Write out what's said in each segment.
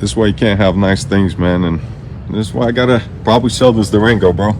This is why you can't have nice things, man, and this is why I gotta probably sell this Durango, bro.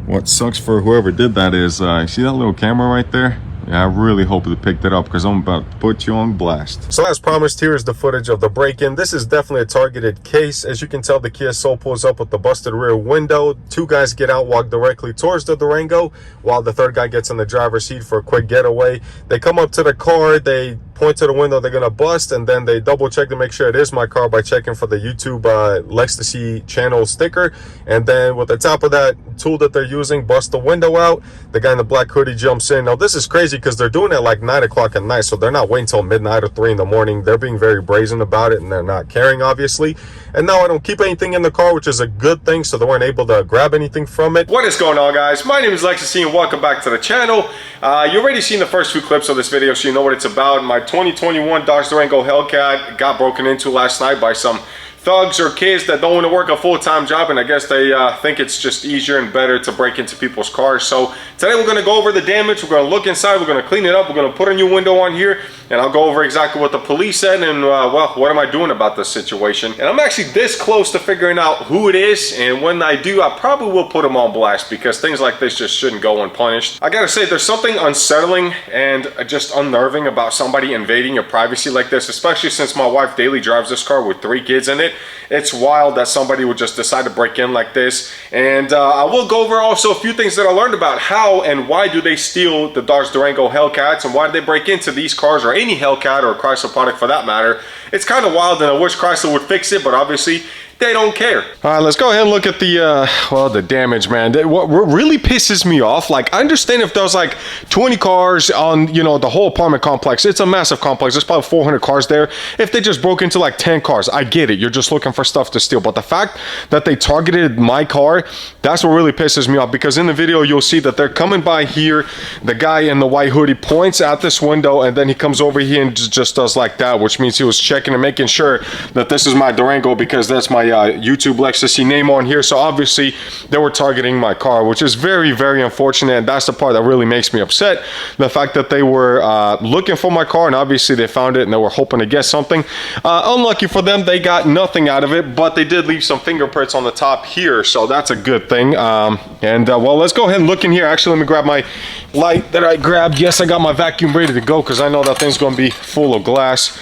What sucks for whoever did that is, you see that little camera right there? Yeah, I really hope they picked it up because I'm about to put you on blast. So as promised, here is the footage of the break-in. This is definitely a targeted case. As you can tell, the Kia Soul pulls up with the busted rear window. Two guys get out, walk directly towards the Durango, while the third guy gets in the driver's seat for a quick getaway. They come up to the car, they point to the window they're gonna bust, and then they double check to make sure it is my car by checking for the YouTube Lextasy channel sticker. And then with the top of that tool that they're using, bust the window out. The guy in the black hoodie jumps in. Now this is crazy because they're doing it like 9 o'clock at night, so they're not waiting until midnight or 3 in the morning. They're being very brazen about it, and they're not caring, obviously. And now I don't keep anything in the car, which is a good thing, so they weren't able to grab anything from it. What is going on, guys? My name is Lextasy, and welcome back to the channel. You already seen the first few clips of this video, so you know what it's about. My 2021 Dodge Durango Hellcat got broken into last night by some thugs or kids that don't want to work a full-time job, and I guess they think it's just easier and better to break into people's cars. So today we're going to go over the damage, we're going to look inside, we're going to clean it up, we're going to put a new window on here, and I'll go over exactly what the police said and well, what am I doing about this situation. And I'm actually this close to figuring out who it is, and when I do, I probably will put them on blast because things like this just shouldn't go unpunished. I gotta say, there's something unsettling and just unnerving about somebody invading your privacy like this, especially since my wife daily drives this car with 3 kids in it. It's wild that somebody would just decide to break in like this. And I will go over also a few things that I learned about how and why do they steal the Dodge Durango Hellcats, and why do they break into these cars, or any Hellcat or Chrysler product for that matter. It's kind of wild, and I wish Chrysler would fix it, but obviously they don't care. All right, let's go ahead and look at the well, the damage, man. What really pisses me off, like, I understand if there's like 20 cars on, you know, the whole apartment complex. It's a massive complex. There's probably 400 cars there. If they just broke into like 10 cars, I get it. You're just looking for stuff to steal. But the fact that they targeted my car, that's what really pisses me off, because in the video you'll see that they're coming by here. The guy in the white hoodie points at this window, and then he comes over here and just does like that, which means he was checking and making sure that this is my Durango, because that's my YouTube Lextasy name on here. So obviously they were targeting my car, which is very, very unfortunate, and that's the part that really makes me upset. The fact that they were looking for my car, and obviously they found it and they were hoping to get something. Unlucky for them, they got nothing out of it, but they did leave some fingerprints on the top here, so that's a good thing. Well, let's go ahead and look in here. Actually, let me grab my light that I grabbed. Yes, I got my vacuum ready to go because I know that thing's going to be full of glass.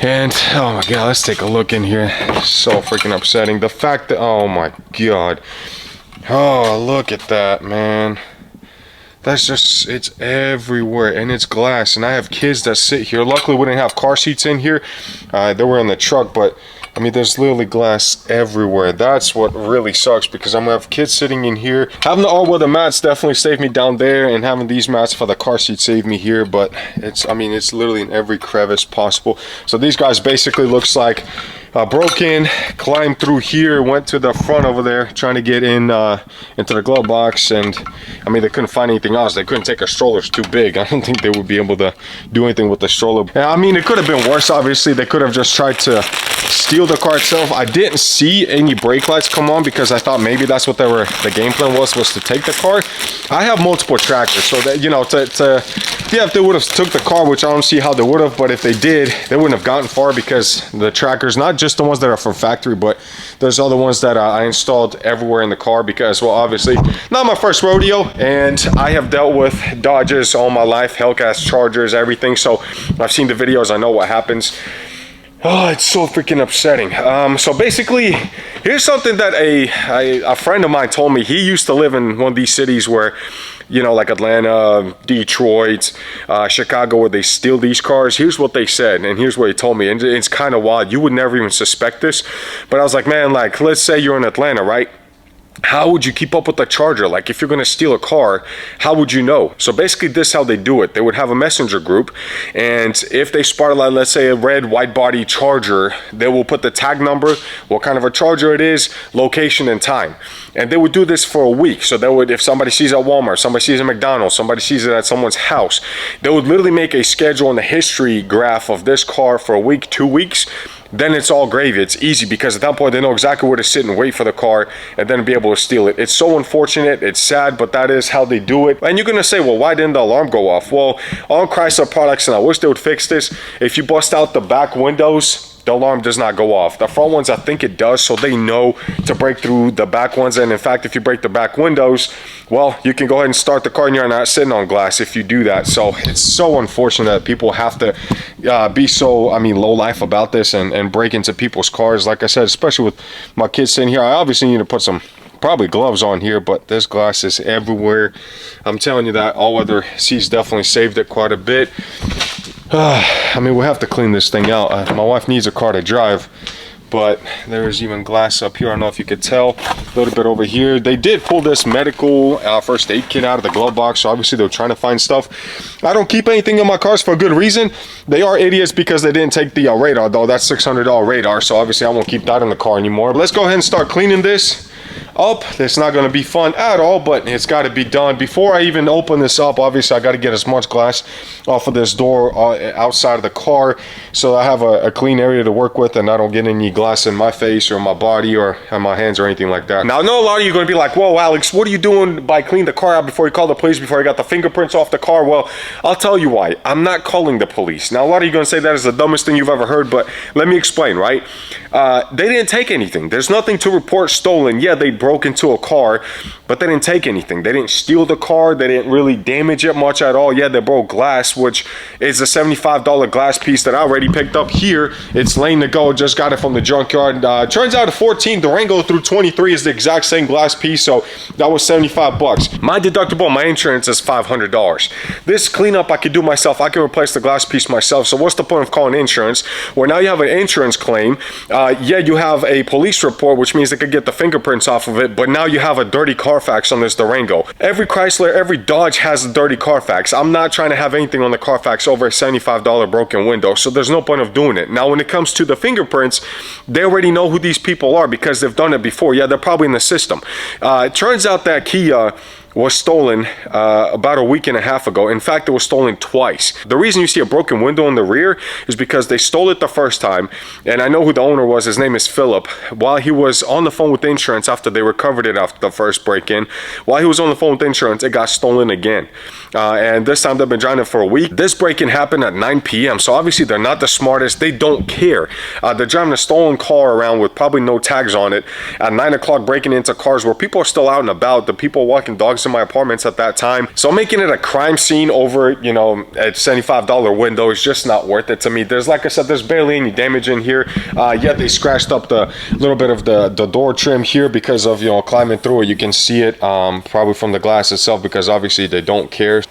And oh my god, let's take a look in here. So freaking upsetting. The fact that, oh my god, oh, look at that, man. That's just, it's everywhere, and it's glass, and I have kids that sit here. Luckily we didn't have car seats in here. They were in the truck, but I mean, there's literally glass everywhere. That's what really sucks, because I'm gonna have kids sitting in here. Having the all-weather mats definitely saved me down there, and having these mats for the car seat saved me here, but it's, I mean, it's literally in every crevice possible. So these guys basically looks like broke in, climbed through here, went to the front over there trying to get in into the glove box, and I mean, they couldn't find anything else. They couldn't take a stroller, it's too big. I don't think they would be able to do anything with the stroller. I mean, it could have been worse, obviously. They could have just tried to steal the car itself. I didn't see any brake lights come on because I thought maybe that's what the game plan was to take the car. I have multiple trackers, so that, you know, yeah, if they would have took the car, which I don't see how they would have, but if they did, they wouldn't have gotten far, because the trackers, not just the ones that are from factory, but there's other ones that I installed everywhere in the car, because, well, obviously not my first rodeo, and I have dealt with Dodges all my life, Hellcats, Chargers, everything, so I've seen the videos, I know what happens. Oh, it's so freaking upsetting. So basically, here's something that a friend of mine told me. He used to live in one of these cities where, you know, like Atlanta, Detroit, Chicago, where they steal these cars. Here's what they said, and here's what he told me, and it's kind of wild. You would never even suspect this, but I was like, man, like, let's say you're in Atlanta, right? How would you keep up with the Charger? Like, if you're going to steal a car, how would you know? So basically, this is how they do it. They would have a messenger group, and if they spot, like, let's say a red white body Charger, they will put the tag number, what kind of a Charger it is, location, and time. And they would do this for a week. So they would, if somebody sees it at Walmart, somebody sees it at McDonald's, somebody sees it at someone's house, they would literally make a schedule and a history graph of this car for a week, 2 weeks. Then it's all gravy. It's easy, because at that point they know exactly where to sit and wait for the car, and then be able to steal it. It's so unfortunate, it's sad, but that is how they do it. And you're gonna say, well, why didn't the alarm go off? Well, on Chrysler products, and I wish they would fix this, if you bust out the back windows, the alarm does not go off. The front ones, I think it does, so they know to break through the back ones. And in fact, if you break the back windows, well, you can go ahead and start the car and you're not sitting on glass if you do that. So it's so unfortunate that people have to be so, I mean, low life about this and break into people's cars. Like I said, especially with my kids sitting here, I obviously need to put some probably gloves on here, but this glass is everywhere. I'm telling you that all-weather seats definitely saved it quite a bit. I mean, we'll have to clean this thing out. My wife needs a car to drive, but there's even glass up here. I don't know if you could tell. A little bit over here. They did pull this medical first aid kit out of the glove box, so obviously they're trying to find stuff. I don't keep anything in my cars for a good reason. They are idiots because they didn't take the radar, though. That's $600 radar, so obviously I won't keep that in the car anymore. But let's go ahead and start cleaning this up. It's not going to be fun at all, but it's got to be done. Before I even open this up, obviously I got to get as much glass off of this door outside of the car, so I have a clean area to work with and I don't get any glass in my face or my body or on my hands or anything like that. Now I know a lot of you are going to be like, whoa Alex, what are you doing by cleaning the car out before you call the police, before you got the fingerprints off the car? Well, I'll tell you why. I'm not calling the police. Now a lot of you are going to say that is the dumbest thing you've ever heard, but let me explain, right? They didn't take anything. There's nothing to report stolen. Yeah, they broke into a car, but they didn't take anything. They didn't steal the car. They didn't really damage it much at all. Yeah, they broke glass, which is a $75 glass piece that I already picked up here. It's laying to go. Just got it from the junkyard. Turns out a 14 Durango through 23 is the exact same glass piece, so that was 75 bucks. My deductible on my insurance is $500. This cleanup I could do myself. I can replace the glass piece myself, so what's the point of calling insurance? Where now you have an insurance claim. Yeah, you have a police report, which means they could get the fingerprints off of it, but now you have a dirty Carfax on this Durango. Every Chrysler, every Dodge has a dirty Carfax. I'm not trying to have anything on the Carfax over a $75 broken window, so there's no point of doing it. Now, when it comes to the fingerprints, they already know who these people are because they've done it before. Yeah, they're probably in the system. It turns out that Kia was stolen about a week and a half ago. In fact, it was stolen twice. The reason you see a broken window in the rear is because they stole it the first time, and I know who the owner was. His name is Philip. While he was on the phone with the insurance after they recovered it after the first break-in, while he was on the phone with the insurance, it got stolen again. And this time they've been driving it for a week. This break-in happened at 9 p.m. So obviously they're not the smartest. They don't care. They're driving a stolen car around with probably no tags on it at 9 o'clock, breaking into cars where people are still out and about. The people walking dogs in my apartments at that time. So making it a crime scene over, you know, at $75 window is just not worth it to me. There's, like I said, there's barely any damage in here. Yeah, they scratched up the little bit of the door trim here because of, you know, climbing through it. You can see it probably from the glass itself because obviously they don't care.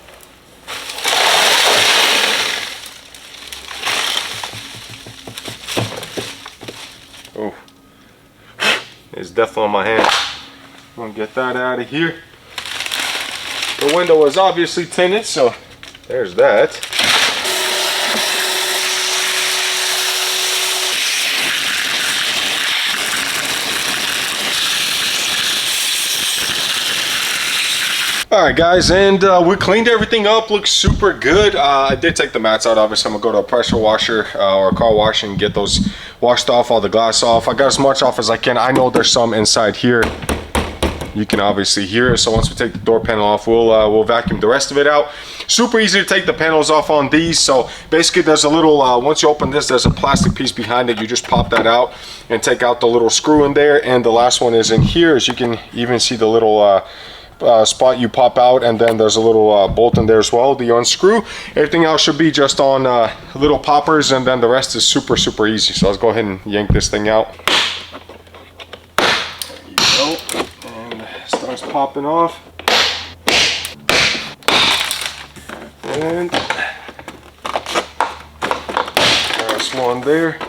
Oh, it's definitely on my hand. I'm gonna get that out of here. The window is obviously tinted, so there's that. Alright guys, and we cleaned everything up. Looks super good. I did take the mats out. Obviously I'm gonna go to a pressure washer or a car wash and get those washed off, all the glass off. I got as much off as I can. I know there's some inside here. You can obviously hear it. So once we take the door panel off, we'll vacuum the rest of it out. Super easy to take the panels off on these. So basically there's a little, once you open this, there's a plastic piece behind it. You just pop that out and take out the little screw in there. And the last one is in here. As you can even see the little spot you pop out, and then there's a little bolt in there as well. You unscrew. Everything else should be just on little poppers, and then the rest is super easy. So let's go ahead and yank this thing out. There you go. And it starts popping off. And there's one there.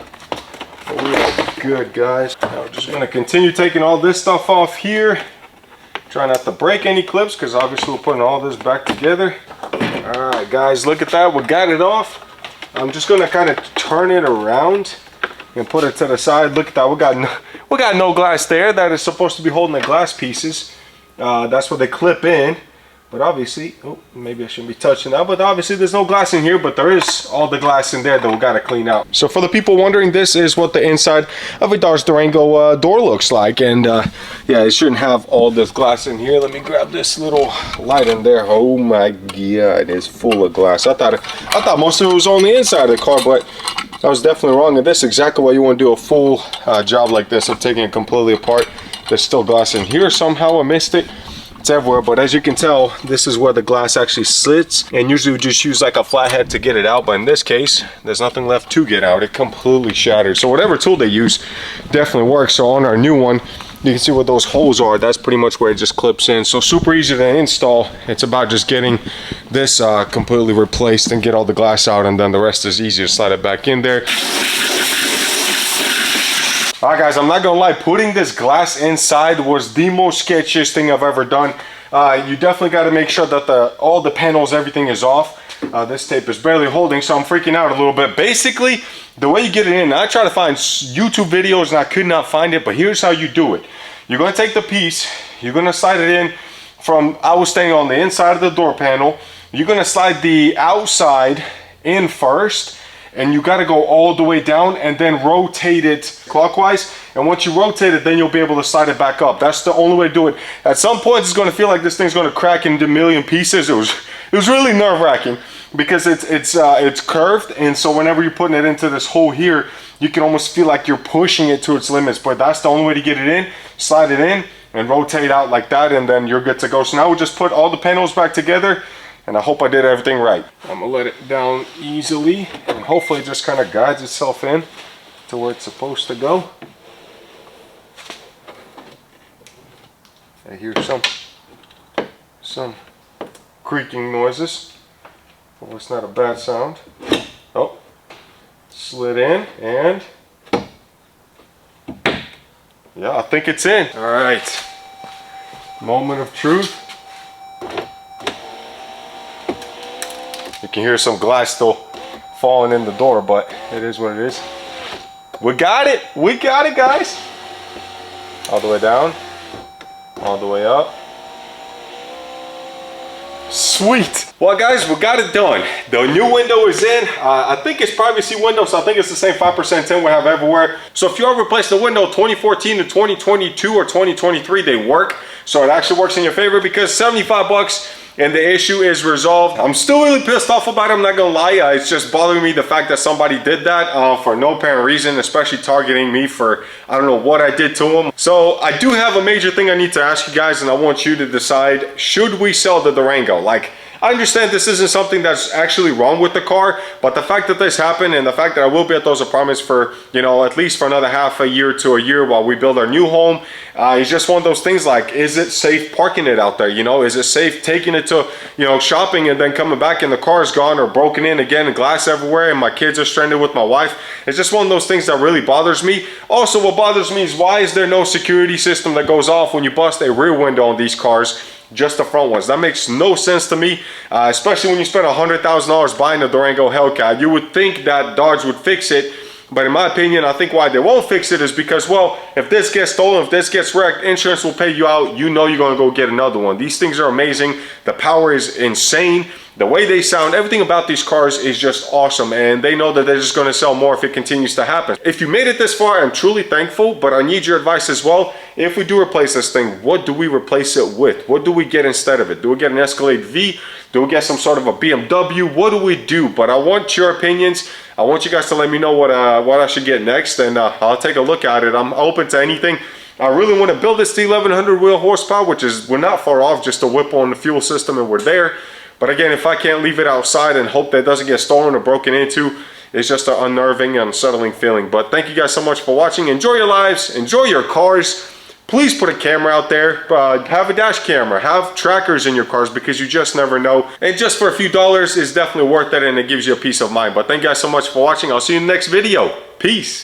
We are good, guys. Now we're just going to continue taking all this stuff off here. Try not to break any clips because obviously we're putting all this back together. All right, guys, look at that. We got it off. I'm just going to kind of turn it around and put it to the side. Look at that. We got no glass there. That is supposed to be holding the glass pieces. That's where they clip in. But obviously, oh, maybe I shouldn't be touching that, but obviously there's no glass in here, but there is all the glass in there that we gotta clean out. So for the people wondering, this is what the inside of a Dodge Durango door looks like. And yeah, it shouldn't have all this glass in here. Let me grab this little light in there. Oh my God, it's full of glass. I thought most of it was on the inside of the car, but I was definitely wrong, and this is exactly why you want to do a full job like this of taking it completely apart. There's still glass in here somehow. I missed it. It's everywhere, but as you can tell, this is where the glass actually sits, and usually we just use like a flathead to get it out, but in this case there's nothing left to get out. It completely shattered. So whatever tool they use definitely works. So on our new one, you can see what those holes are. That's pretty much where it just clips in. So super easy to install. It's about just getting this completely replaced and get all the glass out, and then the rest is easy to slide it back in there. All right, guys, I'm not gonna lie, putting this glass inside was the most sketchiest thing I've ever done. You definitely got to make sure that all the panels, everything is off. This tape is barely holding, so I'm freaking out a little bit. Basically, the way you get it in, I try to find YouTube videos and I could not find it, but here's how you do it. You're gonna take the piece, you're gonna slide it in from, I was staying on the inside of the door panel. You're gonna slide the outside in first, and you got to go all the way down and then rotate it clockwise, and once you rotate it, then you'll be able to slide it back up. That's the only way to do it. At some point it's going to feel like this thing's going to crack into a million pieces. It was really nerve-wracking because it's curved, and so whenever you're putting it into this hole here, you can almost feel like you're pushing it to its limits, but that's the only way to get it in. Slide it in and rotate out like that, and then you're good to go. So now we just put all the panels back together, and I hope I did everything right. I'm gonna let it down easily, and hopefully it just kind of guides itself in to where it's supposed to go. I hear some creaking noises. Well, it's not a bad sound. Oh, slid in, and yeah, I think it's in. All right, moment of truth. You can hear some glass still falling in the door, but it is what it is. We got it! We got it, guys! All the way down, all the way up. Sweet! Well, guys, we got it done. The new window is in. I think it's privacy window, so I think it's the same 5% tint we have everywhere. So if you ever replace the window 2014 to 2022 or 2023, they work. So it actually works in your favor because 75 bucks. And the issue is resolved. I'm still really pissed off about it, I'm not gonna lie. It's just bothering me the fact that somebody did that for no apparent reason, especially targeting me for, I don't know what I did to them. So I do have a major thing I need to ask you guys, and I want you to decide, should we sell the Durango? Like, I understand this isn't something that's actually wrong with the car, but the fact that this happened and the fact that I will be at those apartments for, you know, at least for another half a year to a year while we build our new home, it's just one of those things like, is it safe parking it out there? You know, is it safe taking it to, you know, shopping and then coming back and the car's gone or broken in again and glass everywhere and my kids are stranded with my wife? It's just one of those things that really bothers me. Also, what bothers me is, why is there no security system that goes off when you bust a rear window on these cars? Just the front ones. That makes no sense to me, especially when you spend $100,000 buying a Durango Hellcat. You would think that Dodge would fix it, but in my opinion, I think why they won't fix it is because, well, if this gets stolen, if this gets wrecked, insurance will pay you out. You know you're going to go get another one. These things are amazing. The power is insane. The way they sound, everything about these cars is just awesome, and they know that they're just going to sell more if it continues to happen. If you made it this far, I'm truly thankful, but I need your advice as well. If we do replace this thing, what do we replace it with? What do we get instead of it? Do we get an Escalade V? Do we get some sort of a BMW? What do we do? But I want your opinions. I want you guys to let me know what I should get next, and I'll take a look at it. I'm open to anything. I really want to build this to 1100 wheel horsepower, which is, we're not far off, just a whip on the fuel system and we're there. But again, if I can't leave it outside and hope that it doesn't get stolen or broken into, it's just an unnerving and unsettling feeling. But thank you guys so much for watching. Enjoy your lives, enjoy your cars. Please put a camera out there, have a dash camera, have trackers in your cars, because you just never know. And just for a few dollars is definitely worth it, and it gives you a peace of mind. But thank you guys so much for watching. I'll see you in the next video. Peace.